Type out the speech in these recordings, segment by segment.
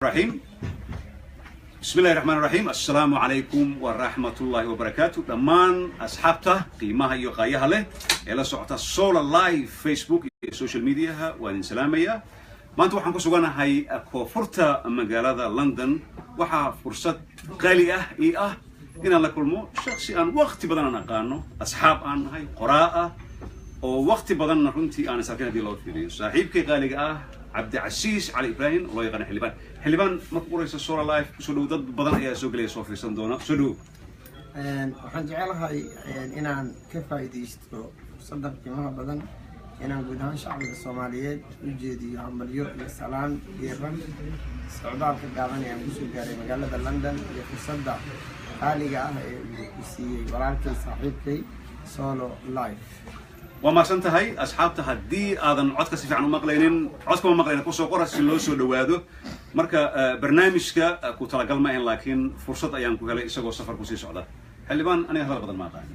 الرحيم. بسم الله الرحمن الرحيم. السلام عليكم ورحمة الله وبركاته. دمان أصحابته قيمها يقايها له إلى صوت الصول لايف فيسبوك السوشيال ميديا وإن سلامية. ما أنتوا حنكو سجانا هاي كوفرتا مجالات لندن وحا فرصة غالية إن الله كل مو شخصي أن وقت بدنا نقانو أصحاب أن هاي قراءة ووقت بدنا نحنتي أنا ساكنة دي لو فيديو صاحبك غالية عبد العزيز علي إبراهيم الله يغني حلبان مقبول الصورة لايف سلو ضد بدن يا سوق لي صوفي صندونا سلو waxaan jecelahay inaan ka faa'iideysto saddex qiimaha badan inaan guud ahaan shacbiga Soomaaliyeed u jeediyo hambalyo iyo salaan geeran socdaalka gaaban ee aan ku soo gaaray magaalada London iyo fursadda qaaliga ah ee uu siiyay walaalkay saaxiibkay solo live وما سنتهي أصحابته هدي أذن عدك سيف عن مقلين عدك ما مقلين كوسو قرص سلوسو دوادو مركا برنامج كا كوتلا قلما إن لكن فرصة أيام كوكالي إسقو سفر كوسي سعودة حلبان أنا هذا بدل ما قاعد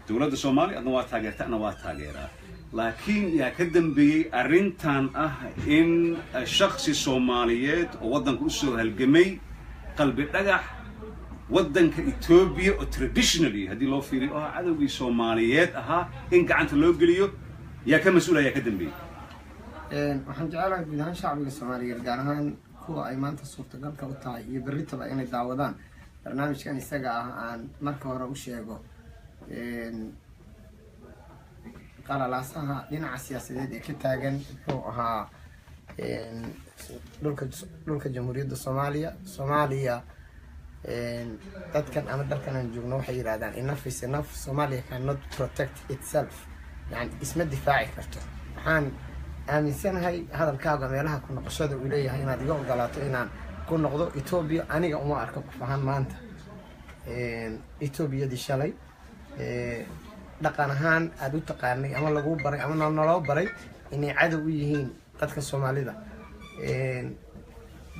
دولة الصومالي أنا واتاجرت أنا واتاجرة لكن يا كدم بي أرنتان إن الشخص الصوماليات وودن كوسو هالجمي قلب النجاح ودنك إثيوبيا traditionally هذه لو فيري عدوي صوماليات إنك عنت لو قليو يا كمسؤول يا كدم بي. waxaan jecelahay guud ahaan shacbiga Soomaaliyeed gaar ahaan kuwa ay maanta suurtagalka u tahay iyo berritaba inay daawadaan barnaamijkan isaga aan marka hore u sheego qalalaasaha dhinaca siyaasadeed ee ka taagan wuxuu ahaa dhulka jamhuuriyadda Soomaaliya dadkan ama dalkan aan joogno waxay yiraahdaan enough is enough Somalia cannot protect itself yani isma difaaci karto waxaan aaminsanahay hadalkaaga meelaha ku noqoshada uu leeyahay inaad iga ogolaato inaan ku noqdo Ethiopia aniga uma arko qof ahaan maanta Ethiopiyadii shalay dhaqan ahaan aad u taqaanay ama lagu baray ama nolol baray inay cadow u yihiin dadka Soomaalida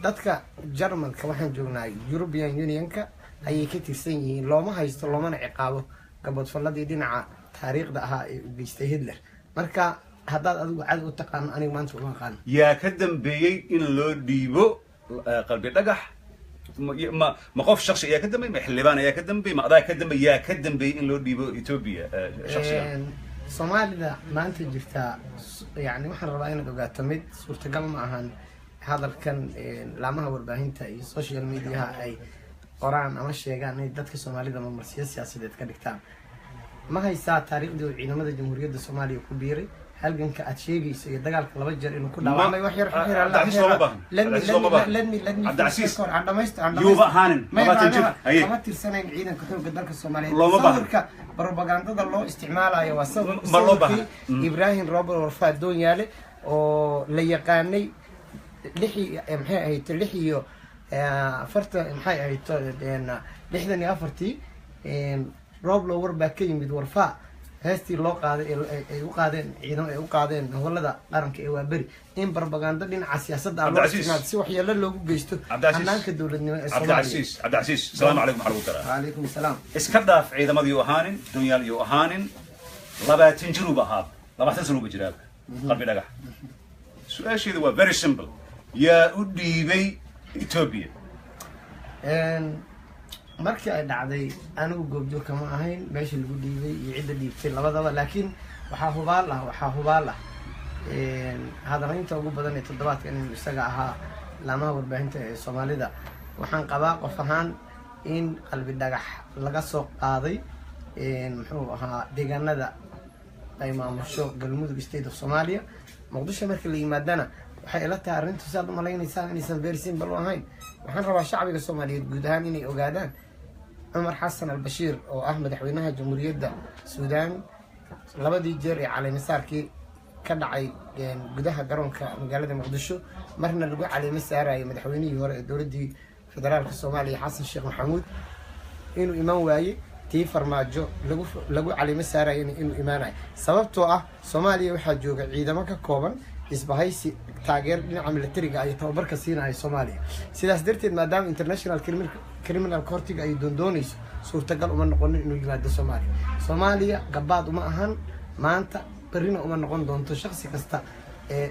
dadka Jarmalka waxaan joognaa European Unionka ayay ka tirsan yihiin looma haysto loomana ciqaabo gabadhfaladii dhinaca taariikhda ahaa ee u geystay Hitler marka haddaad adigu cad u taqaan aniga maanta uma aqaan yaa ka dambeeyay in loo dhiibo qalbi dhagax ma qof shakhsi yaa ka dambeeyay ma xildhibaan yaa ka dambeeyay ma adaa ka dambeeyay yaa ka dambeeyay in loo dhiibo Ethiopia shakhsiyan Soomaalida maanta jirta yani waxaan rabaa inaad ogaato mid suurtagal ma ahan hadalkan laamaha warbaahinta iyo social media ay qoraan ama sheegaan in dadka Soomaalida marmarsiyo siyaasadeed ka dhigtaan ma haysaa taariikhdii ciidamada jamhuuriyadda Soomaaliya ku biiray halganka aad sheegayso iyo dagaalka laba jeer inuu ku dhaawacmay wax yar ma tirsanayn ciidanka xoogga dalka Soomaaliyeed sawirka propagandada loo isticmaalayo waa sawirkii Ibrahim Robert Warfaa Doonyaale oo la yaqaanay maxay ahayd lixiyo afarta maxay ahayd lixdan iyo afartii roob loo warbaa ka yimid Warfaa heestii loo qaaday ay u qaadeen ciidan ay u qaadeen hawlada qaranka ee waa bari in propaganda dhinaca siyaasadda loo isticmaalo si waxyeello loogu geysto hanaanka dowladnimo ee Soomaaliya عبد العزيز السلام عليكم ورحمة الله وبركاته. وعليكم السلام. اسكداف عيدمد يوهانن دنيال يوهانن لباتن جنوب هاب لباتن جنوب جراب قلبي دغح سؤال شيء هو very simple يا أديبي إثيوبيا. markii ay dhacday anigu goobjoog kama ahayn meeshii lagu dhiibay iyo cidda dhiibtay labadaba laakiin waxaa hubaal ah hadalaynta ugu badan ee toddobaadka inuu isaga ahaa laamaha warbaahinta ee Soomaalida waxaan qabaa qof ahaan in qalbi dhagax laga soo qaaday muxuu ahaa deegaanada ay maamusho galmudug state of Soomaaliya Muqdisho markii la yimaadana waxay ila tahay arrintu saad u malaynaysaa inaysan very simple ahayn waxaan rabaa shacbiga Soomaaliyeed guud ahaan inay ogaadaan عمر حسن البشير أو أحمد حوينها جمهورية السودان لبدي جري على مساركي كدعي جدها قرون كمجالة مقدشو مرنا لقوا على مسارة مدحويني ورا الدولة دي فدرال الصومالي حسن الشيخ محمود إنه إمام واي تي فرماجو لقوا على مسارة إنه إمانة سببته صوماليا واحد جوجا عيدا ما ككوبن isbahaysi taageer dhinaca militariga ay tababarka siinayay Soomaaliya sidaas darteed maadaama international criminal court ay doondoonayso suurtagal uma noqon inuu yimaado Soomaaliya gabaad uma ahan maanta برينا وما نقول دون تشخص كستا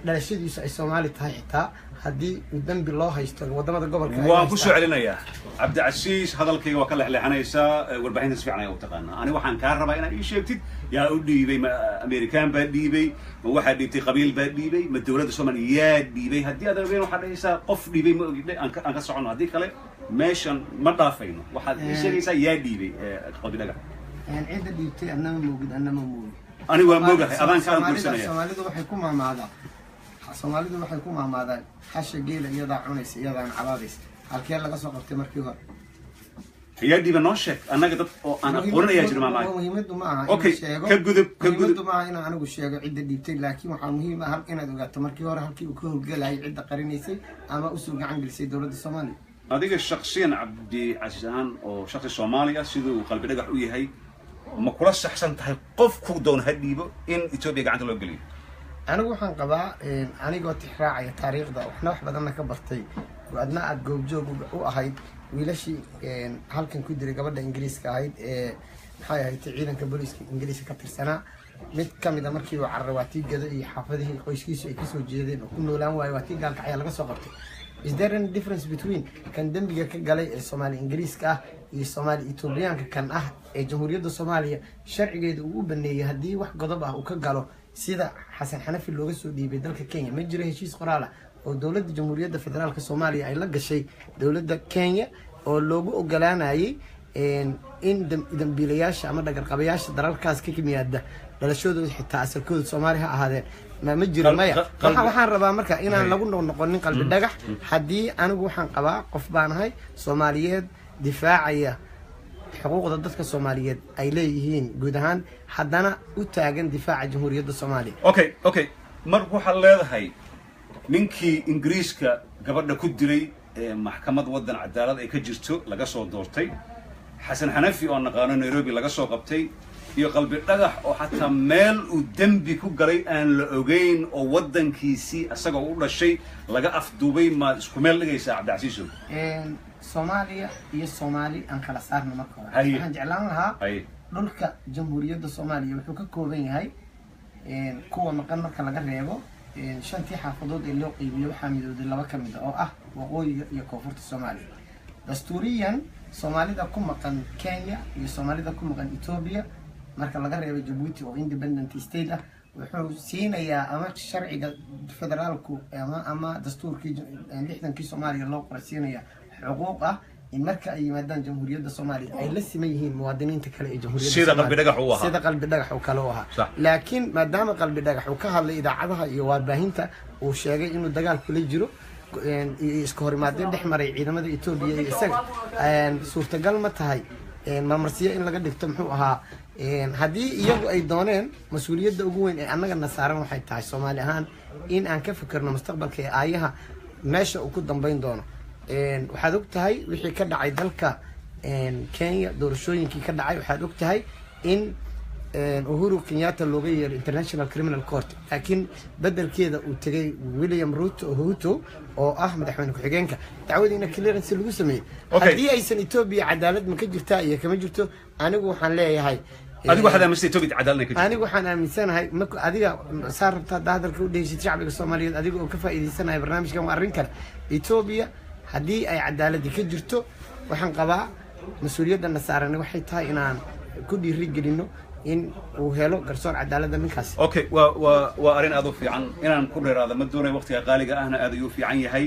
dhalashadiisu ay Soomaali tahay xitaa haddii dambi loo haysto wadamada gobolka waan ku soo celinayaa Cabdicasiis hadalkayga waa ka leexleexanaysaa warbaahinta si fiican ay u taqaanaa ani waxaan ka rabaa inaad ii sheegtid yaa u dhiibay ma American baa dhiibay ma waxa dhiibtay qabiil baa dhiibay ma dawladda Soomaaliya yaa dhiibay haddii aad rabeen waxa dhahaysaa qof dhiibay ma ogid aan ka socono haddii kale meeshan ma dhaafayno waxaad ii sheegaysaa yaa dhiibay qalbi dhagax cidda dhiibtay annama moogid annama moogid ani waa moogahay adaan ka guursanaya Soomaalidu waxay ku maamaadaan hasha geela iyadaa cunaysa iyadaan cabaadaysa halkee laga soo qabtay markii hore yaa dhiiba noo sheeg annaga dad oo aan aqoonaya jira maamaay muhiimadu ma aha okay ka gudub ma aha inaan anigu sheego cidda dhiibtay laakiin waxaa muhiim ah inaad ogaato markii hore halkii uu ka howlgalayay cidda qarinaysay ama usoo gacan gelisay dowladda Soomaaliya adiga shakhsiyan Cabdicasiis ahaan oo shakhsi Soomaali ah siduu qalbi dhagax u yahay ma kula saxsan tahay qofku doon ha dhiibo in Ethiopia gacanta loo geliyo anigu waxaan qabaa anigoo tixraacaya taariikhda wax badanna ka bartay adna aad goobjoog u ahayd wiilashii halkan ku diray gabadha Ingiriiska ahayd maxay ahayd ciidanka booliiska Ingiriiska ka tirsanaa mid kamid ah markii uu carrawaatii gado iyo xaafadihii qoyskiisu ay ka soo jeedeen oo ku noolaan waayay waatii gaalka ayaa laga soo qabtay is there any difference between kan dambiga ka galay ee Soomaali Ingiriiska ah iyo Soomaali Ethiopianka kan ah ee Jamhuuriyadda Soomaaliya sharcigeedu uu baneeyay haddii wax godob ah uu ka galo sida Xasan Xanafi looga soo dhiibay dalka Kenya ma jiro heshiis qoraal ah oo dawladda Jamhuuriyadda Federaalka Soomaaliya ay la gashay dawladda Kenya oo loogu ogolaanayay in dambiilayaasha ama dhagarqabayaasha dalalkaas ka yimaada dhalashadooda xitaa asalkooda Soomaali ha ahaadeen ma jiro maya waxaan rabaa marka inaan lagu noqonin qalbi dhagax haddii anigu waxaan qabaa qof baan ahay Soomaaliyeed difaacaya xuquuqda dadka Soomaaliyeed ay leeyihiin guud ahaan haddana u taagan difaaca Jamhuuriyadda Soomaaliya okay mar waxa leedahay ninkii Ingiriiska gabadha ku diray maxkamad wadan cadaalad ay ka jirto laga soo doortay Xasan Xanafi oo naqaano Nairobi laga soo qabtay iyo qalbi dhagax oo xataa meel uu dambi ku galay aan la ogeyn oo wadankiisii asagoo u dhashay laga afduubay ma isku meel dhigaysaa Cabdicasiis Soomaaliya iyo Soomaali aan kala saarno marka hore waxaan jeclaan lahaa dhulka Jamhuuriyadda Soomaaliya wuxuu ka kooban yahay kuwa maqan marka laga reebo shantii xaafadood ee loo qiibiyo waxaa midowday laba ka mid ah oo ah waqooyiga iyo koonfurta Soomaaliya dastuuriyan Soomaalida ku maqan Kenya iyo Soomaalida ku maqan Ethiopia marka laga reebo Djibouti oo independent state ah wuxuu siinayaa ama sharciga federaalku ama dastuurkii 60kii Soomaaliya loo qoraysiinaya xuquuq ah in marka ay yimaadaan Jamhuuriyadda Soomaaliya ay la siman yihiin muwaadiniinta kale ee Jamhuuriyadda sida qalbi dhagax uu ahaa sida qalbi dhagax uu kale u ahaa laakiin maadaama qalbi dhagax uu ka hadlay idaacadaha iyo warbaahinta uu sheegay inuu dagaal kula jiro isku horimaadeen dhex maray ciidamada Ethiopia iyo isaga suurtagal ma tahay marmarsiyo in laga dhigto muxuu ahaa haddii iyagu ay dooneen mas'uuliyadda ugu weyn ee annagana saaran waxay tahay Soomaali ahaan in aan ka fikirno mustaqbalka ee aayaha meesha uu ku dambeyn doono waxaad og tahay wixii ka dhacay dalka Kenya doorashooyinkii ka dhacay waxaad og tahay in Uhuru Kenyatta looga yeeray International Criminal Court laakiin bedelkeeda uu tagay William Ruto oo ah madaxweyne ku-xigeenka dacwadiina clearance lagu sameeyay haddii aysan Ethiopia cadaalad ma ka jirtaa iyo kama jirto anigu waxaan leeyahay adigu waxaad aaminsan Ethiopia cadaalad ka jirto anigu waxaan aaminsanahay adiga saar rabtaa hadalka u dhehaysid shacbiga Soomaaliyeed adiga oo ka faa'iideysanahay barnaamijkan waa arrin kale Ethiopia haddii ay cadaalad ka jirto waxaan qabaa mas'uuliyadda saaran waxay tahay inaan ku dhiirigelino in uu helo garsoor cadaalad ninkaas okay waa arrin aad u fiican inaan ku dheeraado ma doonay waqtiga qaaliga ahna aad ayuu fiican yahay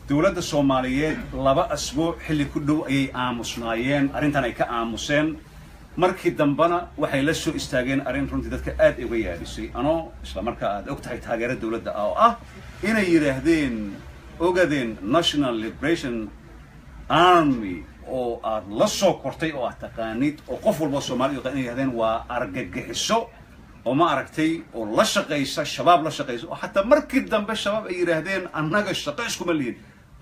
dawladda Soomaaliyeed 2 asbuuc xilli ku dhow ayay aamusnaayeen arrintan ay ka aamuseen markii dambana waxay la soo istaageen arrin runtii dadka aad uga yaabisay anoo isla markaa aad og tahay taageerada dawladda oo ah inay yiraahdeen ogaadeen National Liberation Army oo aad la soo kortay oo aad taqaanid oo qof walba Soomaali oo inay yiraahdeen waa argagixiso oo ma aragtay oo la shaqeysa shabaab la shaqeysa oo hatta markii dambe shabaab ay yiraahdeen annaga shaqo isku ma lihin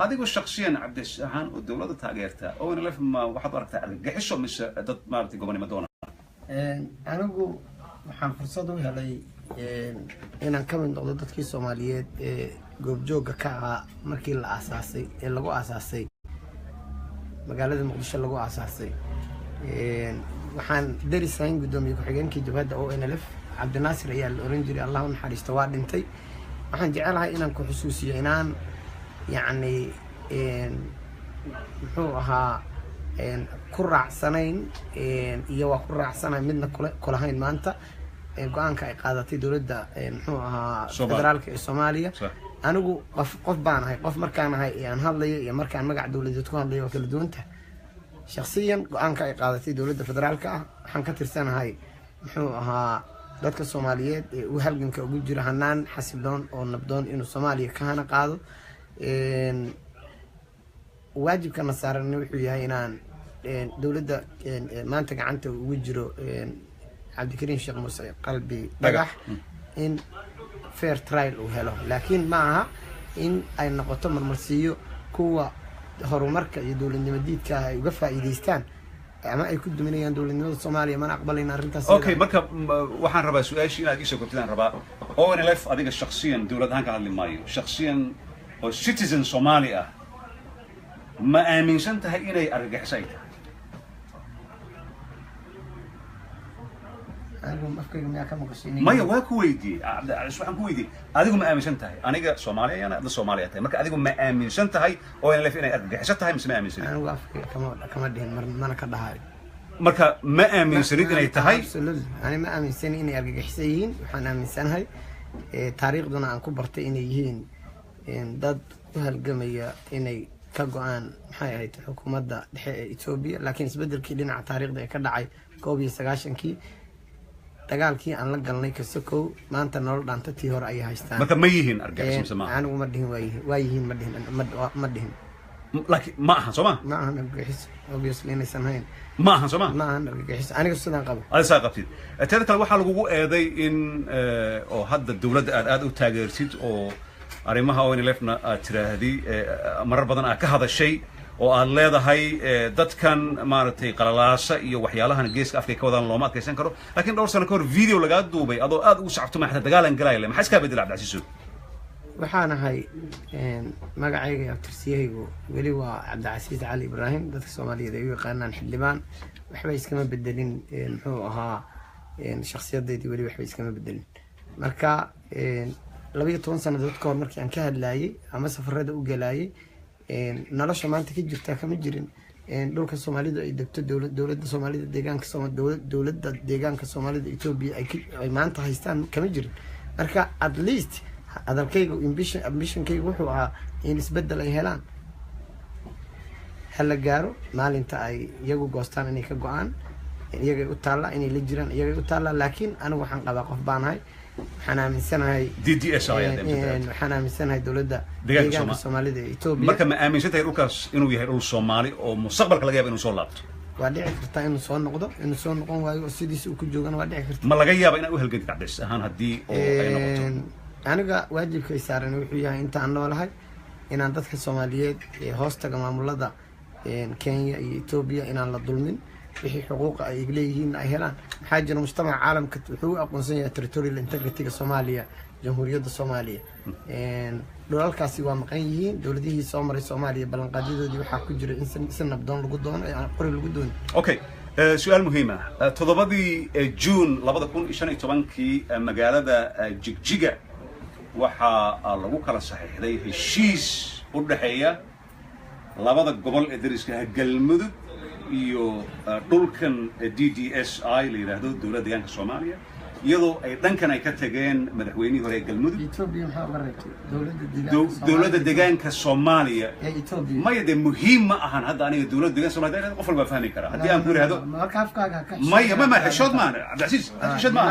adigu shakhsiyan Cabdicasiis ahaan oo dawladda taageerta oo in la fahmo waxaad aragtaa argagixiso mise dad ma aragtay gobonimo doona anigu waxaan fursad u helay inaan ka mid noqdo dadkii Soomaaliyeed ee goobjooga ka ahaa markii la aasaasay ee lagu aasaasay magaalada Muqdisho lagu aasaasay waxaan darisayn gudoomiye ku-xigeenkii jabhadda ONLF Cabdinaasir ayaa la oran jiray Allah u naxariisto waa dhintay waxaan jecelahay inaan ku xusuusiyo inaan yacni muxuu ahaa ku raacsanayn iyo waa ku raacsanayn midna kulahayn maanta go-aanka ay qaadatay dowladda muxuu ahaa federaalka ee Soomaaliya anigu qof baan ahay qof markaan ahay aan hadlayo iyo markaan magac dowladeed ku hadlayo waa kala duwan tahay shakhsiyan go-aanka ay qaadatay dowladda federaalka ah waxaan ka tirsanahay muxuu ahaa dadka Soomaaliyeed ee u halganka ugu jira hanaan xasiloon oo nabdoon inuu Soomaaliya ka hana qaado waajibkana saaran wuxuu yahay inaan dowladda maanta gacanta ugu jiro cabdikariin sheekh muuse qalbi dhagax in fair trial uu helo laakiin ma aha in ay noqoto marmarsiyo kuwa horumarka iyo dowladnimo diidka ay uga faa'iideystaan ama ay ku duminayaan dowladnimada Soomaaliya mana aqbalayna arrintaas okay marka waxaan rabaa su'aashii inaad ii soo gudbidaan rabaa ONLF adiga shakhsiyan dowlad ahaan ka hadli maayo shakhsiyan oo citizen Soomaali ah ma aaminsan tahay inay argagixisay tahay maya waa ku weydiiyey waxaan ku weydiiyey adigu ma aaminsan tahay aniga Soomaaliya ana dad Soomaaliya tahay marka adigu ma aaminsan tahay ONLF inay argagixiso tahay mise ma aaminsan anigu kama dhihin mana ka dhahay marka ma aaminsanid inay tahay ani ma aaminsan inay argagixiso yihiin waxaan aaminsanahay taariikhduna aan ku bartay inay yihiin dad u halgamaya inay ka go'aan maxay ahayd xukuumadda dhexe ee Itoobiya laakiin isbedelkii dhinaca taariikhda ee ka dhacay 1991kii dagaalkii aan la galnay kasokow maanta nolol dhaanta tii hore ay haystaan marka ma yihiin argagixiso ma anigu ma dhihin waa yihiin ma dhihin laakiin ma aha Soomaa ma aha argagixiso obviously inaysan hayn ma aha Soomaa ma aha argagixiso aniga sidaan qabo adiga qabtid teeda kale waxaa lagugu eeday in oo hadda dowladda aad u taageertid oo arrimaha ONLF-na aad tiraahdi marar badan aad ka hadashay oo aad leedahay dadkan maaragtay qalalaasa iyo waxyaalahan geeska afka ka wadaan looma adkaysan karo laakiin dhowr sano ka hor video laga duubay adoo aad ugu sacabto ma xataa dagaalan galay maxaa iska bedel Cabdicasiis waxaan ahay magacayga iyo tirsiyaygu weli waa Cabdicasiis Cali Ibrahim dadka Soomaaliyeed ay u yaqaanaan xildhibaan waxba iskama bedelin muxuu ahaa shakhsiyadeedii weli waxba iskama bedelin marka 12 sanadood ka hor markii aan ka hadlayay ama safarada u galayay nolosha maanta ka jirta kama jirin dhulka Soomaalidu ay degto dowladda Soomaalida deegaanka Soomaalida Itoobiya ay maanta haystaan kama jirin marka at least hadalkaygu ambitionkaygu wuxuu ahaa in isbedel ay helaan hala gaaro maalinta ay iyagu goostaan inay ka go'aan iyagay u taalla inay la jiraan iyagay u taalla laakiin anigu waxaan qabaa qof baan ahay waxaan aaminsanahay waxaan aaminsanahay dowladda deegaanka Soomaalida ee Itoobiya marka ma aaminsantahay dhulkaas inuu yahay dhul Soomaali oo mustaqbalka laga yaabo inuu soo laabto waa dhici kartaa inuu soo noqon waayo oo sidiisa uu ku joogana waa dhici kartaa ma laga yaabo inaad u halgantid Cabdicasiis ahaan haddii oo ay noqoto aniga waajibkay saaran wuxuu yahay inta aan noolahay inaan dadka Soomaaliyeed ee hoostaga maamulada Kenya iyo Itoobiya inaan la dulmin wixii xuquuq ay leeyihiin ay helaan maxaa jira mujtamaca caalamka wuxuu u aqoonsan yahay territorial integrity-ga Soomaaliya jamhuuriyadda Soomaaliya dhulalkaasi waa maqan yihiin dowladihii soo maray Soomaaliya ballanqaadyadoodii waxaa ku jira in si nabdoon lagu doono qori lagu doono okay su'aal muhiim ah 7 June 2015kii magaalada Jigjiga waxaa lagu kala saxiixday heshiis u dhaxeeya labada gobol ee dariska Galmudug iyo dhulkan DDSI la yiraahdo dowladda deegaanka Soomaaliya iyadoo ay dhankan ay ka tageen madaxweynihii hore ee Galmudug Itoobiya maxaa la rabtay dowladda deegaanka Soomaaliya maya de muhiim ma ahan hadda aniga dowladda deegaanka Soomaaliya qof walba fahmi kara haddii aan ku yiraahdo marka afkaaga ka maya ma xishood ma Cabdicasiis xishood ma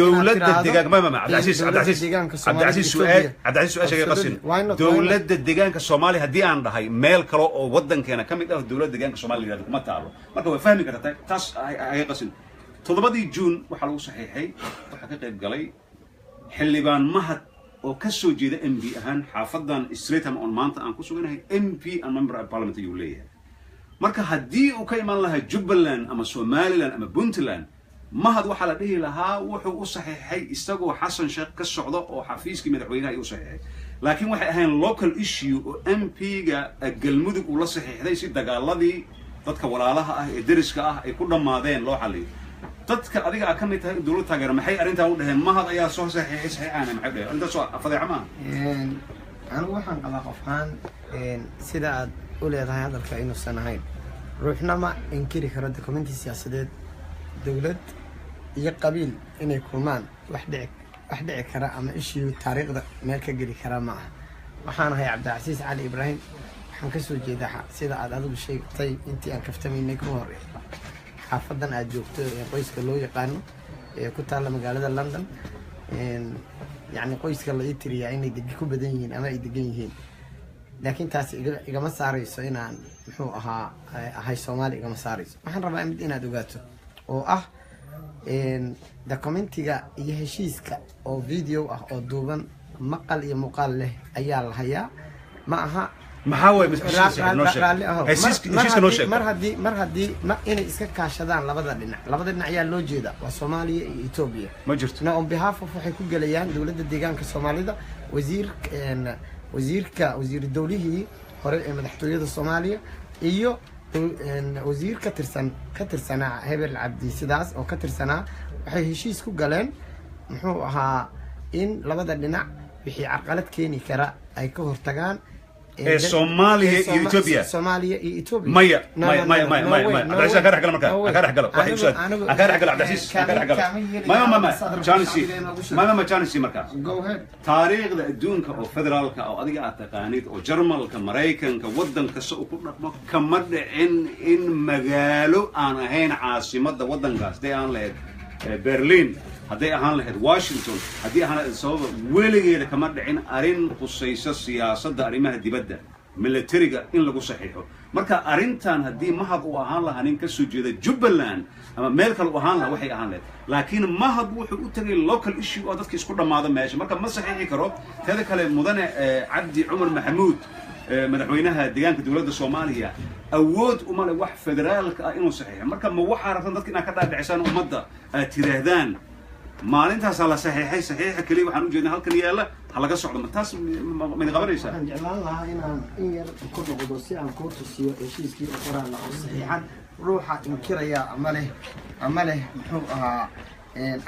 dowladda deegaanka ma Cabdicasiis su'aasha qasin dowladda deegaanka Soomaaliya haddii aan dhahay meel kale oo wadankeena kamid ah dowladda deegaanka Soomaaliya yiraahdo kuma taalo marka way fahmi kartaa taas ay qasin 7 June waxaa lagu saxiixay waxaa ka qayb galay xildhibaan mahad oo ka soo jeeda MP ahaan xaafadan Streatham on maanta aan ku suganahay MP and member of parliament ayuu leeyahay marka haddii uu ka iman lahaa Jubbaland ama Somaliland ama Puntland mahad waxaa la dhihi lahaa wuxuu u saxiixay isagoo Xasan Sheekh ka socdo oo xafiiskii madaxweynaha ay u saxiixay laakiin waxay ahayn local issue oo MP-ga Galmudug uu la saxiixday si dagaaladii dadka walaalaha ah ee dariska ah ay ku dhamaadeen loo xalliyo dadka adiga ka mid tahay dawladda taageero maxay arrintan u dhaheen mahad ayaa soo saxiixana maxay dhaheen inta soo fadeeca ma anigu waxaan qabaa qofaan sida aad u leedahay hadalka inuusan ahayn ruuxna ma inkiri karo dokumenti siyaasadeed dawlad iyo qabiil inay kulmaan wax dhici kara ama issue taariikhda meel ka geli kara ma aha waxaan ahay cabdicasiis cali ibraahim waxaan ka soo jeedaa sida aad adigu sheegtay intii aan kaftamaynay ka hor xaafadan aad joogto ee qoyska loo yaqaano ee ku taalla magaalada London يعني qoyska la tiriyaa inay deg ku badan yihiin ama ay degan yihiin laakiin taas igama saarayso inaan muxuu ahay Soomaali igama saarayso waxaan rabaa inaad ogaato oo ah documentiga iyo heshiiska oo video ah oo duuban maqal iyo muuqaal leh ayaa la hayaa ma aha maxaa way heshiiska mar haddii inay iska kaashadaan labada dhinac ayaa loo jeeda waa Soomaaliya iyo Ethiopia ma jirto on behalf of waxay ku galayaan dawladda deegaanka Soomaalida wasiir dawlihii hore ee madaxtooyada Soomaaliya iyo wasiir ka tirsanaa Hebel Cabdi sidaas oo ka tirsanaa waxay heshiis ku galeen muxuu ahaa in labada dhinac wixii carqalad keeni kara ay ka hortagaan Soomaaliya iyo Ethiopia maya عبدالعزيز أكرح قلم مركان أكرح قلم واحد يسأل أكرح قلم عبدالعزيز أكرح قلم ما جانسي مركان تاريخ الدون كأو فدرال كأو أديك أتقانيد أو جرمال كمريكان كودن كسوق كمرد إن مجاله أنا هين عاصمة ودن قاس ده أنا له برلين هدي أهان له واشنطن هدي أهان الصوب ولقي كمرد إن أرين خصيصة سياسة داريمة هدي بدأ militariga in lagu saxiixo marka arintan hadii mahad uu ahaan lahaa nin ka soo jeeda Jubbaland ama meel kale uu ahaan lahaa waxay ahaan lahayd laakiin mahad wuxuu u tagay local issue oo dadka isku dhamaada meesha marka ma saxiixi karo tada kale mudane Cabdi Umar Maxamuud madaxweynaha deegaanka dawladda Soomaaliya awood uma leh wax federaalka ah inuu saxiixo marka ma waxa rabtan dadka in ka dhaadhicisaan ummadda tiraahdaan maalintaas la saxiixay saxiixa kaliya waxaan u jeednaa halkan yaala halaga socdo taas ma qabanaysaa waxaan jeclaan lahaa inaan in yar ku noqdo si aan ku tusiyo heshiiskii qoraal la saxiixan ruuxa inkiraya ama leh muxuu ahaa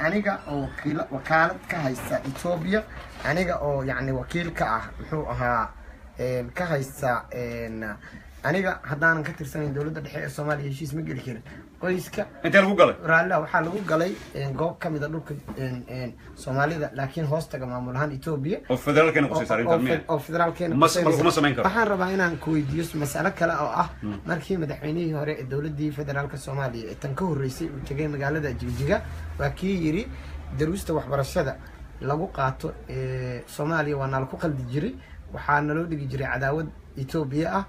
aniga oo wakaalad ka haysta Ethiopia aniga oo yani wakiil ka ah muxuu ahaa ka haysta aniga haddaanan ka tirsanayn dawladda dhexe ee Soomaaliya heshiis ma geli karin qoyska inta lagu galay raalla waxaa lagu galay goob ka mid ah dhulka Soomaalida laakiin hoostaga maamul ahaan Ethiopia oo federaalkeena ku saarayeen oo federaalkeena ma samayn karo waxaan rabaa inaan ku weydiiyo mas'alo kale oo ah markii madaxweynihii hore ee dawladda federaalka Soomaaliya ee tan ka horeysay uu tagay magaalada Jigjiga waa kii yiri daruusta waxbarashada lagu qaato Soomaaliya waa nal ku qaldi jiray waxaana loo dhigi jiray cadaawad Ethiopia ah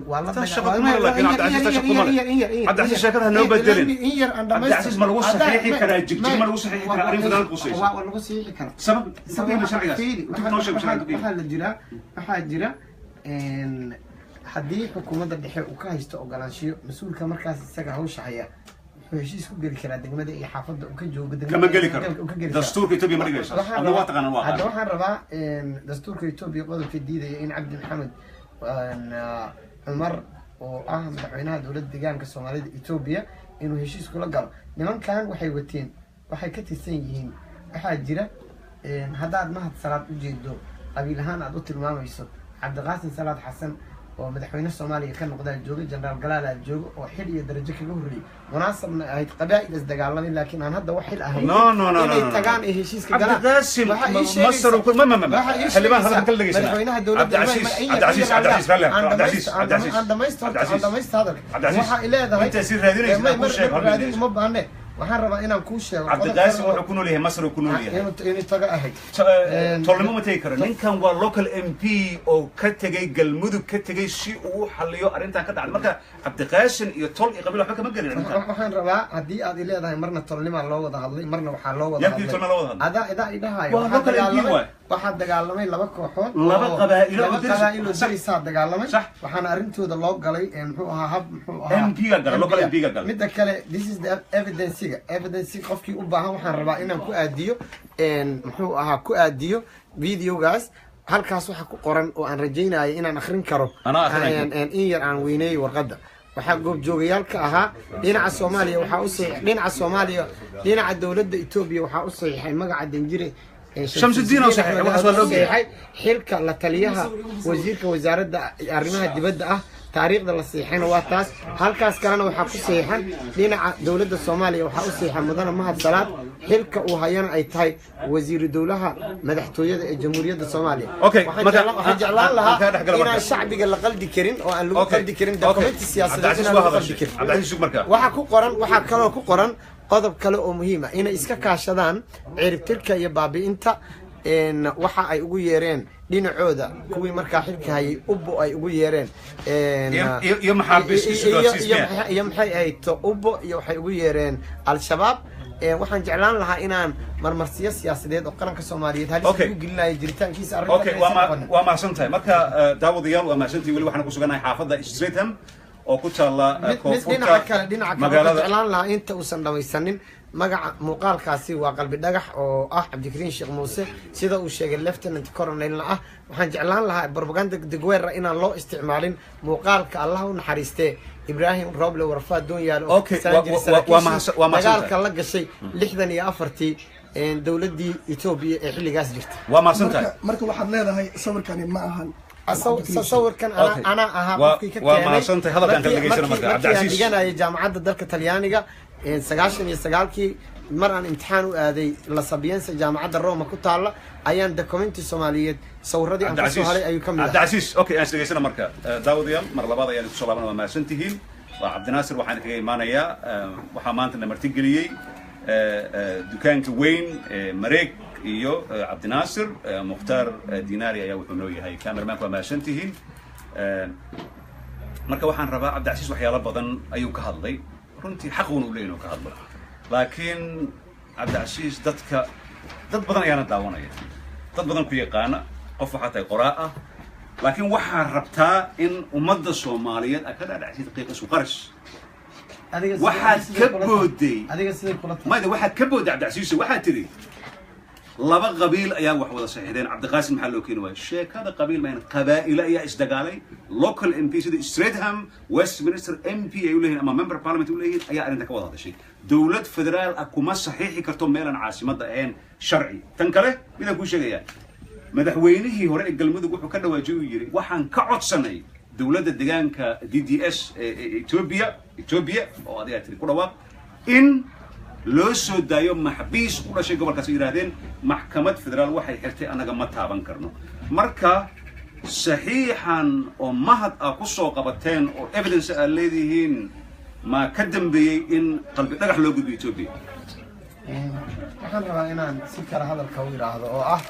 والله لكن عبدالعزيز شكرها انه بدلين عبدالعزيز ما لو صحيح كرا جيج ما لو صحيح كرا ارين فدان قصيص waa lagu siixi kara sabab waxaa jira haddii xukuumadda dhexe uu ka haysto ogolaanshiyo mas-uulka markaas isaga hawsha haya heshiis ku geli karaa degmada iyo xaafadda uu ka joogo kama geli karo dastuurka Ethiopia ma dhigayso hadda waa taqaan waa hadda waxaan rabaa dastuurka Ethiopia qodobka diidaya in Cabdi Maxamed Umar oo ah madaxweynaha dawladda deegaanka Soomaalida Ethiopia inuu heshiis kula galo nimankan waxay wateen waxay ka tirsan yihiin waxaa jira haddaad mahad salaad u jeedo qabiil ahaan aad u tilmaamayso Cabdiqaasim Salaad Xasan oo madaxweyne Soomaaliya ka noqday jooga General Galaal jooga oo xil iyo darajo kaga horreeyay munaasabna ay qabaa'il isdagaalamay laakiin aan hadda wax xil ahayn inay tagaan ee heshiiska galaan مصر وكل ما حلبان هذا كل دقيقة madaxweynaha dawladda waxaa leedahay انت سير هذين ma baahne waxaan rabaa inaan kuu sheego cabdiqaasim wuxuu ku nool yahay Masar ku nool yahay inuu taga ahayd tolmo ma tagi karo ninkan waa local MP oo ka tagay galmudug ka tagay si uu xalliyo arintan ka dhacday marka cabdiqaasim iyo tol iyo qabiil waxba kama galin waxaan rabaa hadii aad leedahay marna tolnima loo wada hadlay marna waxaa loo wada hadlay ada idhahayo waxaa dagaalamay laba kooxood laba qabaa'ilo oo darisaa dagaalamay waxaana arintooda loo galay muxuu ahaa hab muxuu ahaa MP ga galay local MP ga galay midda kale this is the evidence qofkii u baahan waxaan rabaa inaan ku aadiyo muxuu ahaa ku aadiyo videogaas halkaas waxa ku qoran oo aan rajaynayo inaan akhrin karo in yar aan weyneeyo warqadda waxaa goobjoogayaal ka ahaa dhinaca Soomaaliya waxaa u saxiixay dhinaca Soomaaliya dhinaca dowladda Itoobiya waxaa u saxiixay magaca Danjire Shamsuddin oo saxiixay waxa soo loogeeyay xilka la taliyaha wasiirka wasaaradda arrimaha dibadda ah taariikhda la saxiixayna waa taas halkaas kalena waxaa ku saxiixan dhinaca dowladda Soomaaliya waxaa u saxiixay mudane Mahad Salaad xilka uu hayana ay tahay wasiir dowlaha madaxtooyada ee jamhuuriyadda Soomaaliya waxaan jeclaan lahaa inaan shacbiga la qaldi karin oo aan lagu qaldi karin dokumenti siyaasadeed inaan lagu qaldi karin waxaa kaloo ku qoran qodob kale oo muhiim ah inay iska kaashadaan ciribtirka iyo baabi'inta waxa ay ugu yeereen dhinacooda kuwii markaa xilka hayay ubbo ay ugu yeereen iyo maxay ahayd ubbo iyo waxay ugu yeereen al-shabaab waxaan jeclaan lahaa inaan marmarsiyo siyaasadeed oo qaranka Soomaaliyeed halis ugu gelinayo jiritaankiisa arrintan waa mahadsantahay marka daawadayaal waa mahadsantahay wali waxaan ku suganahay xaafadda Streetham oo ku taala dhinaca kale jeclaan lahaa inta uusan dhamaysanin magaca muuqaalkaasi waa qalbi dhagax oo ah Cabdikariin Sheekh Muuse sida uu sheegay Lieutenant Colonel ah waxaan jeclaan lahaa propaganda degweer inaan loo isticmaalin muuqaalka Allah u naxariistay Ibrahim Roble warfaad doonyaal oo dagaalka la gashay 64 dowladii Itoobiya ee xilligaas jirtay waa mahadsantahay marka waxaad leedahay sawirkani ma ahan sawirkan ana ahaa qofkii ka keenay markii dhiganayay jaamacadda dalka Talyaaniga 99kii mar aan imtixaan u aaday la Sapienza jaamacadda Roma ku taala ayaan dokumenti Soomaaliyeed sawirradii aan soo helay ayuu kamid ahaa Cabdicasiis okay aan sheegaysana marka daawadayaal mar labaad ayaan ku soo laabanaa waa mahadsantihiin waa Cabdinaasir waxaan kaga imaanayaa waxaa maanta la martigeliyay dukaanka weyn mareeg iyo Cabdinaasir Mukhtaar Dinaari ayaa wuxuu noo yahay cameraman waa mahadsantihiin marka waxaan rabaa Cabdicasiis waxyaalo badan ayuu ka hadlay runtii xaq uu leeyahay inuu ka hadlo laakiin Cabdicasiis dad badan ayaana daawanaya dad badan ku yaqaana qof waxa tahay qoraa ah laakiin waxaan rabtaa in ummadda Soomaaliyeed ka dhaadhacsid qiiqa isku qarash waxaad ka booday waxaad ka booday Cabdicasiis waxaad tiri laba qabiil ayaa wax wada saxiixdeen Cabdiqaasim maxaa loo keenay sheekada qabiil ma qabaa'il ayaa isdagaalay local MP sida Streetham Westminster MP ay u leeyihiin ama member parliament u leeyihiin ayaa arrinta ka wada hadashay dawlad federaal ah kuma saxiixi karto meelan caasimadda ahayn sharci tan kale midaan ku sheegayaa madaxweynihii hore ee galmudug wuxuu ka dhawaajiyay uu yiri waxaan ka codsanay dawladda deegaanka DDS ee Ethiopia oo adiga tiri ku dhawaaq in loo soo daayo maxbiis u dhashay gobolkaas yiraahdeen maxkamad federaal waxay xirtay anaga ma taaban karno marka saxiixan oo mahad ah ku soo qabateen oo evidence ah leedihiin ma ka dambeeyay in qalbi dhagax loo gudbiyo Ethiopia waxaan rabaa inaan si kala hadalka u yiraahdo oo ah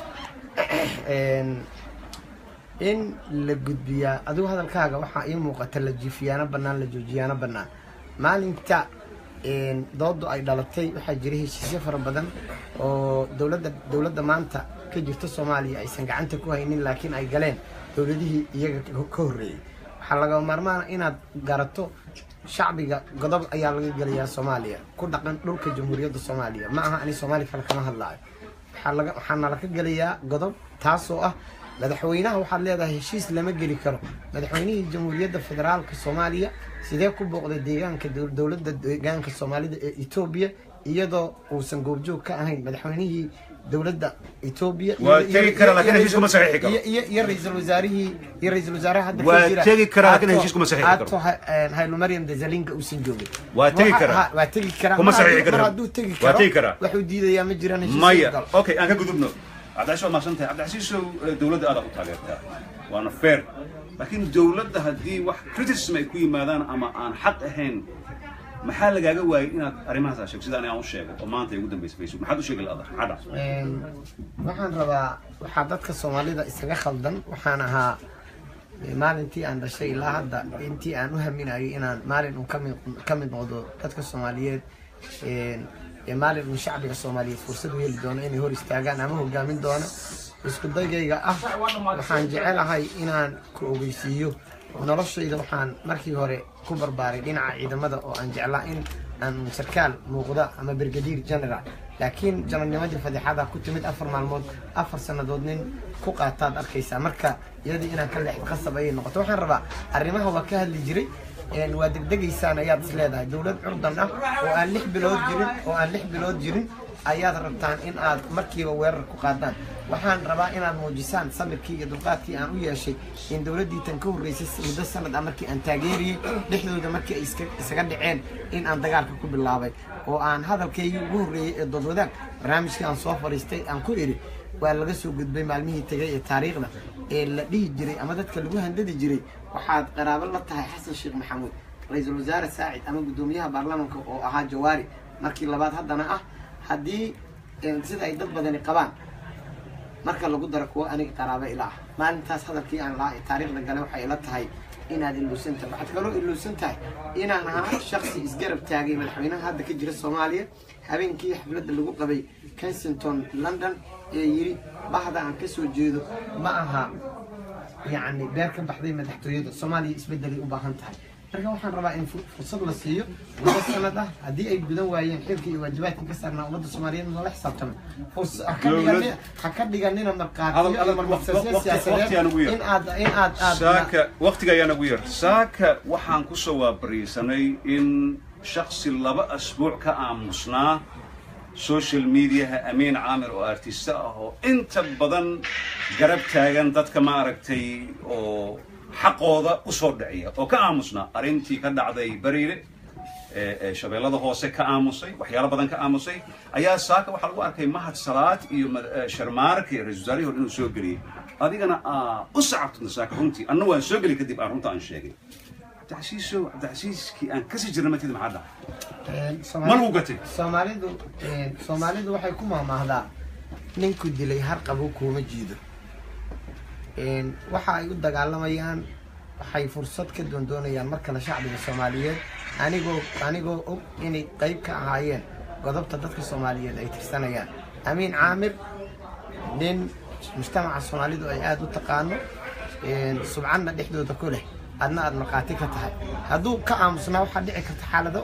in la gudbiyaa adigu hadalkaaga waxa ii muuqata la jiifiyaana banaan la joojiyaana banaan maalinta doodo ay dhalatay waxa jiray heshiisyo fara badan oo dawladda maanta ka jirta Soomaaliya aysan gacanta ku haynin laakiin ay galeen dawladihii iyaga ka horeeyay waxa laga maarmaan inaad garato shacbiga godob ayaa laga galayaa Soomaaliya ku dhaqan dhulka jamhuuriyadda Soomaaliya ma aha ani Soomaali kale kama hadlaayo waxaana la ka galayaa godob taasoo ah madaxweynaha waxaad leedahay heshiis lama geli karo madaxweynihii jamhuuriyadda federaalka Soomaaliya sidee ku booqday deegaanka dawladda deegaanka Soomaalida ee Itoobiya iyadoo uusan goobjoog ka ahayn madaxweynihii dawladda Itoobiya waa tagi kara laakiin heshiis kuma saxiixi karo iyo ra'iisul wasaaraha hadda waa tagi kara laakiin heshiis kuma saxiixi karo Haylo Maryam Desalinga uusan joogin waa tagi kara kuma saxiixi karo hadduu tagi karo wuxuu diidayaa ma jiraan heshiis maya okay aan ka gudubno Cabdicasiis waa maasantay Cabdicasiis dawladda aad u taageertaa waana fair laakiin dawladda haddii wax criticism ay ku yimaadaan ama aan xaq ahayn maxaa lagaaga waayay inaad arrimahaas sheegto sida aan u sheego oo maanta ay ugu dambeysay Facebook maxaad u sheegi lahayd waxaan rabaa waxa dadka Soomaalida isaga khaldan waxaan ahaa maalintii aan dhashay ilaa hadda intii aan u haminayo inaan maalin ka mid noqdo dadka Soomaaliyeed maalin uu shacbiga Soomaaliyeed fursad u heli doono inay hor istaagaan ama hogaamin doono isku dayayga ah waxaan jecelahay inaan ku ogeysiiyo noloshayda waxaan markii hore ku barbaaray dhinaca ciidamada oo aan jeclaa in aan sarkaal muuqda ama brigadier general laakiin janarnimadii fadixada ku timid 4 maalmood 4 sanadood nin ku qaataad arkaysaa marka iyadii inaan ka leexdo qasab ay noqoto waxaan rabaa arrimaha waa ka hadli jiray waa degdegaysaan ayaad is leedahay dowlad curdan ah oo aan 6 bilood jirin ayaad rabtaan in aad markiiba weerar ku qaadaan waxaan rabaa inaad muujisaan samirkii iyo dulqaadkii aan u yeeshay in dowladdii tan ka horreysay muddo sanad ah markii aan taageeriyey dhexdooda markii ay isaga dhaceen in aan dagaalka ku bilaabay oo aan hadalkaygii ugu horreeyey ee doodwadaag barnaamijkii aan soo fadhiistay aan ku idhi waa laga soo gudbay maalmihii tegay ee taariikhda ee la dhihi jiray ama dadka lagu handadi jiray waxaad qaraabo la tahay xasan sheekh maxamuud ra-iisul wasaare saacid ama guddoomiyaha baarlamaanka oo ahaa jawaari markii labaad haddana ah haddii sida ay dad badani qabaan marka lagu daro kuwa aniga qaraabo ila ah maalintaas hadalkii aan lahaa ee taariikhda gale waxay ila tahay inaad ilowsan tahay waxaad kaloo ilowsan tahay inaan ahaa shaksi isgarab taagay madaxweynaha hadda ka jira soomaaliya habeenkii xafladda lagu qabay kensington london ee yiri bahda aan ka soo jeedo ma aha yacni beer ka baxday madaxtooyada soomaaliya isbeddelay u baahan tahay marka waxaan rabaa in fursad la siiyo muddo sanad ah haddii ay gudan waayeen xilka iyo waajibaadka ka saarnaa ummadda soomaaliyeed lala xisaabtamo ha ka dhiganina markhaatiyo iyo marmaqsasyo siyaasadeed in aad saaka waqtiga ayaan ugu yar saaka waxaan ku soo waabariisanay in shaksi 2 asbuuc ka aamusnaa social mediaha amiin caamir oo artista ah oo inta badan garab taagan dadka maaragtay oo xaqooda u soo dhaciya oo ka aamusnaa arrintii ka dhacday bariire shabeellada hoose ka aamusay waxyaalo badan ka aamusay ayaa saaka waxaa lagu arkay mahad salaad iyo sharmaarka iyo ra-iisul wasaarihii hore inuu soo geliyey adigana u sacabtuna saaka runtii anna waan soo geli kadib aan runta aan sheegay cabdicasiiskii aan kasii jirna matid maxaa dhaca ma lagu gatay soomaalidu waxay ku maahmaahdaa ninku dilay har qabo kuuma jiido waxa ay u dagaalamayaan waxay fursad ka doondoonayaan markale shacbiga soomaaliyeed anigoo og inay qayb ka ahaayeen godobta dadka soomaaliyeed ay tirsanayaan amiin caamir nin mujtamaca soomaalidu ay aada u taqaano subcanna dhexdooda ku leh adna aad markhaati ka tahay hadduu ka aamusnaa waxaa dhici karta xaalado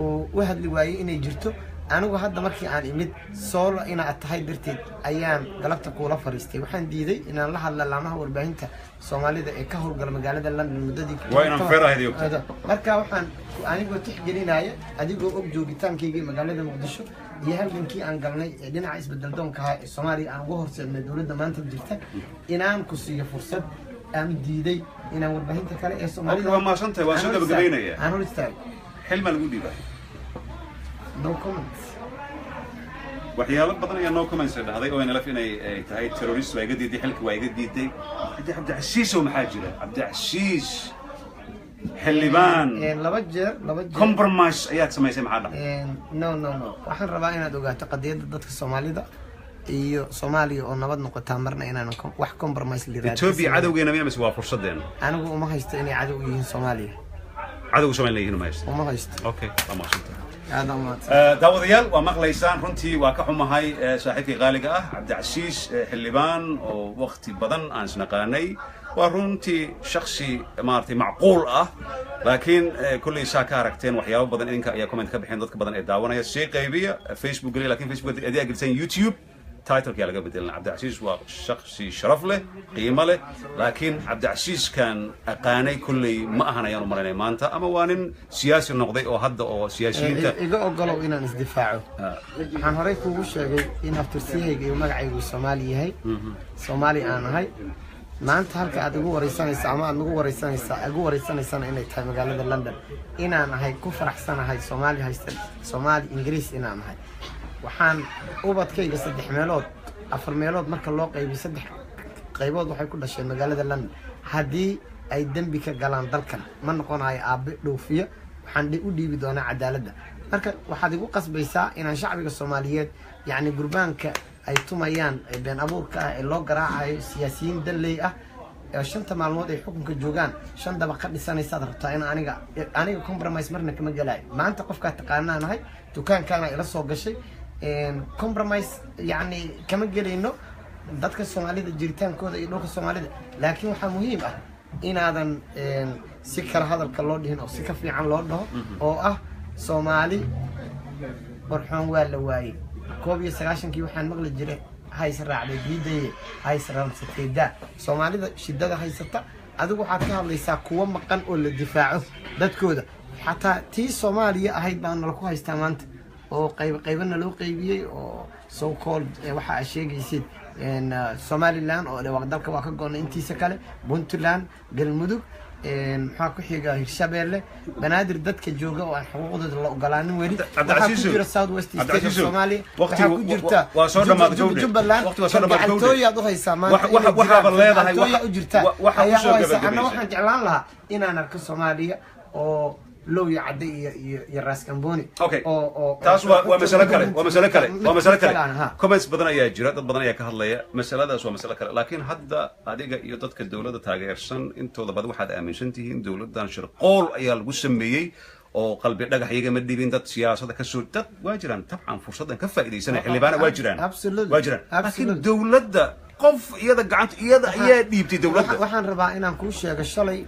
uu u hadli waayey inay jirto anigu hadda markii aan imid soolo inaad tahay darteed ayaan galabta kuula fariistay waxaan diiday inaan la hadla laamaha warbaahinta soomaalida ee ka howlgala magaalada london muddadii marka waxaan anigoo tixgelinaya adigoo og joogitaankaygii magaalada muqdisho iyo halgankii aan galnay ee dhinaca isbedel doonka ahaa ee soomaaliya aan uga horseednay dowladda maanta jirta inaan ku siiyo fursad aan diiday inaan warbaahinta kale ee soomaalida waa maasantahay waa soo gabagabaynaya aan hor istaagay xilma lagu dhiibay no comments waxyaalo badan ayaa no comments dhahday oo inalaf inay tahay terrorist waa iga diiday xilka waa iga diiday cabdicasiis oo maxaa jira cabdicasiis xildhibaan laba jeer compromise ayaad samaysay maxaa dhahay no waxaan rabaa inaad ogaato qadiyadda dadka soomaalida iyo Soomaaliya oo nabad noqotaa marna inaan wax compromise liiraad Ethiopia cadawgeena miyaa mise waa fursadeena anigu uma haysto inay cadow yihiin Soomaaliya cadawga Soomaaliya yihiin ma haysto uma haysto okay ama shantaa daawadayaal waa maqlaysaan runtii waa ka xumahay saaxiibkii qaaliga ah Cabdicasiis xildhibaan oo waqti badan aan isnaqaanay waa runtii shakhsi maartay macquul ah laakiin kulli saa ka aragteen waxyaabo badan idinka ayaa comment ka bixin dadka badan ee daawanaya si qaybiya Facebook gali laakiin Facebook ayaa gelsan YouTube title كي على قبل دلنا عبد العزيز وشخصي شرف له قيمة له لكن عبد العزيز كان أقاني كل ما أهنا يانو مرينا مانتا أما وانين سياسي النقضي أو هذا أو سياسيين إذا أقولوا إن ندفعه عن هريك وش إن أفترسيه يوم عيد الصومالي هاي صومالي أنا هاي ما أنت هالك أدقوا رئيسان السامع أدقوا رئيسان أدقوا رئيسان السنة إن يتهم مقالة لندن إن أنا هاي كفر أحسن هاي صومالي هاي صومالي إنجليز إن أنا هاي waxaan ubadkayga 3 meelood 4 meelood marka loo qaybiyo 3 qaybood waxay ku dhashay magaalada London hadii ay dambi ka galaan dalkan ma noqonayo aabe dhoofiyo waxaan u dhiibi doonaa cadaaladda marka waxaad igu qasbaysaa inaan shacbiga Soomaaliyeed yaani gurbaanka ay tumayaan ee been abuurka ah ee loo garaacayo siyaasiyiin dalay ah ee 5 maalmood ay xukunka joogaan 5 daba ka dhisanaysa rabtaa in aniga compromise marna kama galay maanta qofka taqaanaanahay dukaankaana ila soo gashay compromise يعني كما قلنا ضدك الصومالي الجيرتان كذا يدوك الصومالي لكن وح مهم إن هذا سكر هذا الكلود هنا أو سكر في عن لوده أو صومالي برحون ولا واي كوبي سراشن كي وحن مغل الجري هاي سرع على جديد هاي سرع ستة صومالي شدة هاي ستة adigu waxaad ka hadlaysaa kuwa maqan oo la difaaco dadkooda xataa tii Soomaaliya ahayd baan nala ku haystaa maanta oo qaybana loo qaybiyay oo so called waxa ay sheegaysid Somaliland oo dalka waa ka go'an intiisa kale Puntland Galmudug maxaa ku xiga Hirshabeelle banaadir dadka jooga oo aan xuquuqdooda la ogolaanin weli waxa ku jira South West State Soomaaliya waxa ku jirta waa soo dhamaad Jubbaland waqti waa soo dhamaad tooyaad u haysaa maanta waxa leedahay waxa u jirta waxa ku soo gabagabay ana waxaan jeclaan lahaa inaan arko Soomaaliya oo لو يعدي يراس كامبوني أو تاسوا ومسألة كله كومنتس بدنا يا جرات بدنا يا كهلا مسألة ده سو مسألة كله لكن هذا هذيك يودك الدولة تاجرسن أنتوا ده بدو حد آمن شنتين دولة دان شرقول أيال الجسمية أو قلبي لقى حاجة مدي بين دت سياسة ده كسر دت واجران طبعا فرصة كفة إذا سنة اللي بنا واجران واجران لكن الدولة ده قف يدا قعدت يدا ديبتي دولة waxaan rabaa inaan ku sheego shalay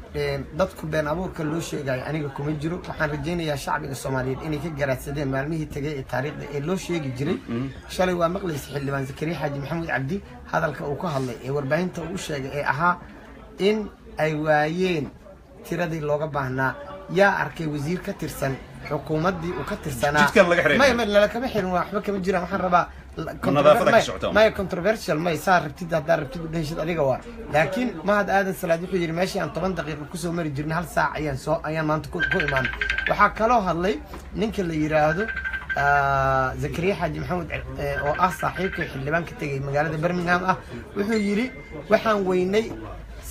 dadku been abuurka loo sheegay aniga kuma jiro waxaan rajaynayaa shacbiga Soomaaliyeed inay ka garaadsadeen maalmihii tagay ee taariikhda ee loo sheegi jiray shalay waa maqlaysay xildhibaan Zakariya Xaaji Maxamuud Cabdi hadalka uu ka hadlay ee warbaahinta uu sheegay ee ahaa in ay waayeen tiradii looga baahnaa yaa arkay wasiir ka tirsan xukuumaddii uu ka tirsanaa ma la kama xirin waxba kama jiraan waxaan rabaa ما controversial ما يصير ربتي ده ربتي بدهش أديك وار لكن ما هذا آدم سلادي يجري ماشي عن 8 دقيقة كسو مري جرنا هل ساعة أيام ما أنت كل إيمان وحكلوا هاللي نك اللي يرادو زكريا حاج محمود أو صاحبك اللي بانك تجي مقالة برمنغهام وحو يجري وحن ويني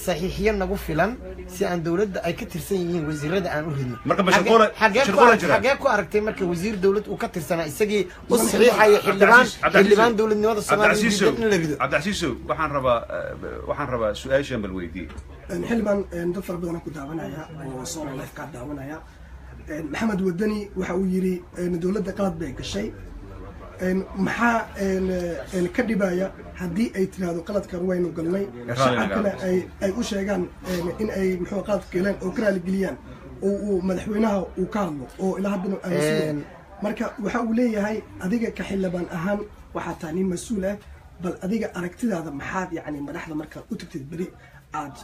صحيحيا نقول فلان سي عن دولة أي كتير سنين وزير ده أنا أقول مركب مشغولة حاجاكو أركتي مركب وزير دولة وكتير سنة السجي والصحيحة اللي دولة النواد الصومالية عبد العزيز وحن ربا سؤال شامل ويدي حلبان ندفر بدنا كده عملنا وصار الله يفقد عملنا محمد ودني وحويري دولة قلت بيك الشيء maxaa ka dhibaya haddii ay tiraahdo qaladkan waynu galnay shacabkana ay u sheegaan in ay muxuu qalad galeen oo ka raali geliyaan oo uu madaxweynaha uu ka hadlo oo ilaa haddana aan marka waxa uu leeyahay adiga ka xildhibaan ahaan waxaa tahay nin mas'uul ah bal adiga aragtidaada maxaad yacni madaxda marka u tagtid beri aad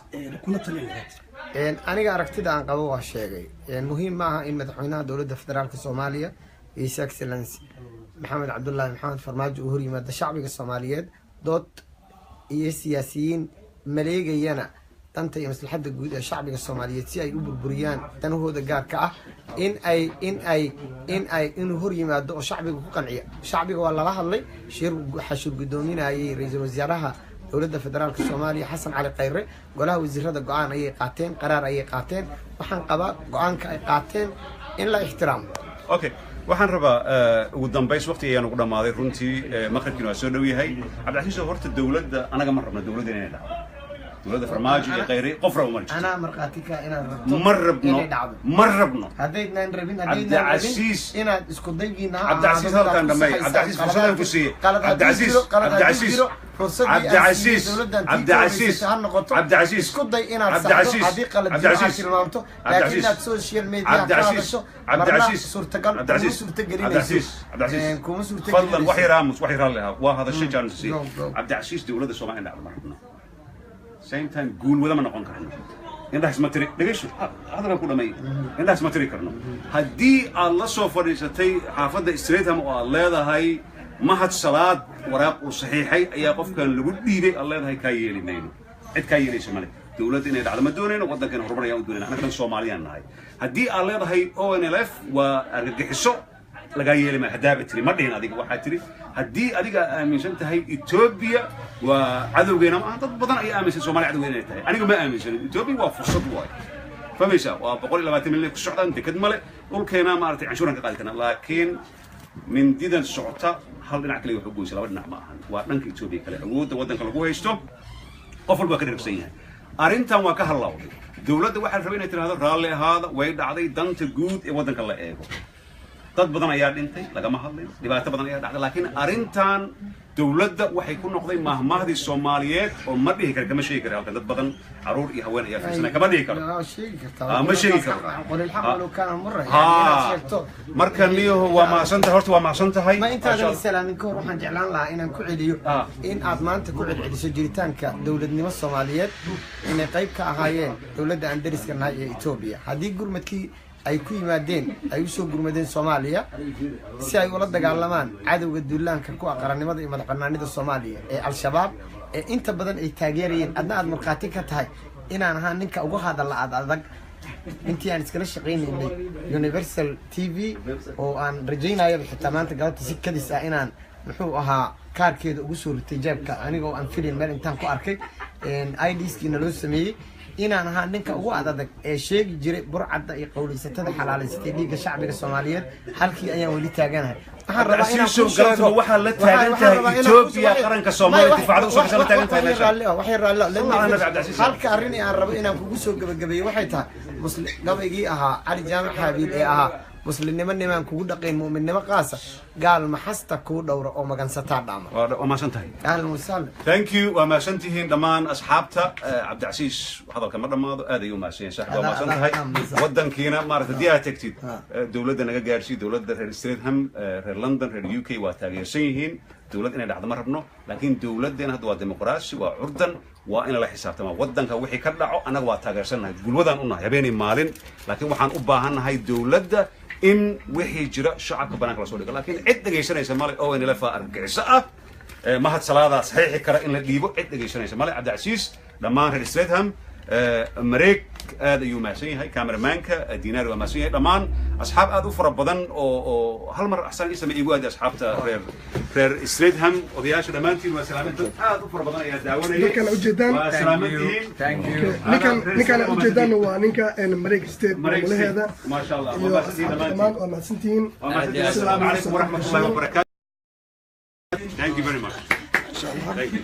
kula talin lahayd aniga aragtida aan qabo waa sheegay muhiim maaha in madaxweynaha dowladda federaalka Soomaaliya His Excellency محمد عبد الله محمد فرماج وهري مادة شعبي الصوماليات دوت سياسيين مليجينا تنتهي مثل حد الجود الشعبي الصوماليات سي أي أبو بريان تنهو دجار كأ إن أي هري مادة شعبي وقنعية شعبي والله الله اللي شير حشو قدومين أي رئيس وزراءها دولة فدرال الصومالية حسن علي قيري قالها وزير هذا قاعن أي قاتين قرار أي قاتين وحن قبا قاعن قاتين إن لا احترام. أوكي. waxaan rabaa ugu dambays waqti ayaan ugu dhamaaday runtii maqalkiina waa soo dhow yahay cabdilcasiis horta dowladda anaga ma rabno dowladda inay dhacdo dowladda farmaajo iyo qayri qof rabo ma jirto ana marqaatika inaad ma rabno haddaynan rabin cabdilcasiis inaad isku daygiina cabdilcasiis halkan dhamay cabdilcasiis fursadan ku siiyey cabdilcasiis isku day inaad saxdo haddii qalad aad tilmaamto laakiin aad social media ka hadasho cabdilcasiis suurtagal kuma suurtagelinayso fadlan waxay raalliha waa hadasho jaansi cabdilcasiis dowladda Soomaaliya dhacdo ma rabno same time guul wada ma noqon karno indhaas ma tiri dhageysho hadalka ku dhamay indhaas ma tiri karno haddii aad la soo fadhiisatay xaafadda Streetham oo aad leedahay mahad salaad waraaq uu saxiixay ayaa qofkan lagu dhiibay aad leedahay ka yeelimayno cid ka yeelayso male dowladda inay dhacdo ma doonayno waddankan horumaraya u doonayna anaga Soomaaliyaan nahay haddii aad leedahay ONLF waa argagixiso laga yeeli ma hadaaba tiri ma dhihin adiga waxa tiri haddii adiga aaminsan tahay Ethiopia waa cadawgeena ma dad badan ay aaminsan Soomaaliya cadawgeena tahay aniga ma aaminsan Ethiopia waa fursad waay فميشا وبقول 20 مليون كسعودة أنت كده ملء والكينا ما أرتي عشورا كقالتنا لكن من ديدن سعودة هل نعكلي وحبوي سلا بدنا معهن وأنك يتوبي كله عود ودن كله يشتو قفل بكرة بسيها أرنتا وكهلا دولة واحد ربنا يتر هذا رالي هذا ويد عادي دنت جود ودن كله إيجو dad badan ayaa dhintay laga ma hadlayo dhibaato badan ayaa dhacday laakiin arintan dowladda waxay ku noqday mahmahdii Soomaaliyeed oo ma dhihi karo kama sheegi karo halkan dad badan caruur iyo haween ayaa fiirsanay kama dhihi karo ma sheegi karo marka niyo waa maasanta horta waa maasantahay ma intaadan salaamin ka hor waxaan jeclaan lahaa inaan ku celiyo in aad maanta ku celceliso jiritaanka dowladnimo Soomaaliyeed inay qayb ka ahaayeen dowladda aan dariska nahay ee Itoobiya haddii gurmadkii ay ku yimaadeen ay u soo gurmadeen Soomaaliya si ay ula dagaalamaan cadawga duulaanka ku aqranimada iyo madaxbannaanida Soomaaliya ee al-shabaab ee inta badan ay taageerayeen adna aad markaati ka tahay inaan ahaan ninka ugu hadal adag intii aan iskala shaqeynay Universal TV oo aan rajaynayo xitaa maanta galabta si kadis ah inaan muxuu ahaa kaarkeeda ugu soo ritay jeebka anigoo aan filin meel intaan ku arkay IDs-kiina loo sameeyay inaan ahaa ninka ugu adag ee sheegi jiray burcadda iyo qowleysatada xalaalaysatay dhiigga shacbiga Soomaaliyeed halkii ayaan wali taaganahay waxaan rabaa inaan ku sheego waxa la taagan tahay Itoobiya qaranka Soomaaliya difacda u soo taagan tahay meesha waxay halka arrin aan rabo inaan kugu soo gabagabeeyo waxay tahay muslim gabaygii ahaa Cali Jaamac Xaabiil ee ahaa muslimnimo niman kugu dhaqeen mu'minnimo qaasa gaal maxasta ku dhowra oo magansataa dhaama waa maasantahay ahlan wa sahlan thank you waa maasantihiin dhamaan asxaabta Cabdicasiis hadalka ma dhamaado aad ay u maasanyihiin saaxiib waa maasantahay wadankiina maaragtay diyaa tagtid dawladda naga gaarsiin dawladda reer Streatham reer London reer UK waa taageersan yihiin dawlad inay dhacdo ma rabno laakiin dawladdeena hadda waa dimuqraasi waa curdan waa in la xisaabtamo wadanka wixii ka dhaco anaga waa taageersanahay gulwadaan u nahay habeenii maalin laakiin waxaan u baahannahay dawladda in wixii jira shacabka banaanka la soo dhigo laakiin cid dhageysanaysa male oo in la faa argagixisa ah mahad salaada saxiixi kara in la dhiibo cid dhageysanaysa male Cabdicasiis dhamaan reer Streatham mareeg aad ayuu maasan yahay cameramanka diinaar waa maasan yahay dhamaan asxaab aad u fara badan oo hal mar axsan isma igu aad asxaabta reer Streatham odayaasha dhamaantiin waa salaaminta aad u fara badan ayaa daawanayay ninkan ujeedaan waa salaamintiin thank you ninkan ujeedaan waa ninka mareeg state malaheeda ma sha Allah waa maasantihiin assalaamu alaykum wa rahmatullahi wa barakatuh thank you very much thank you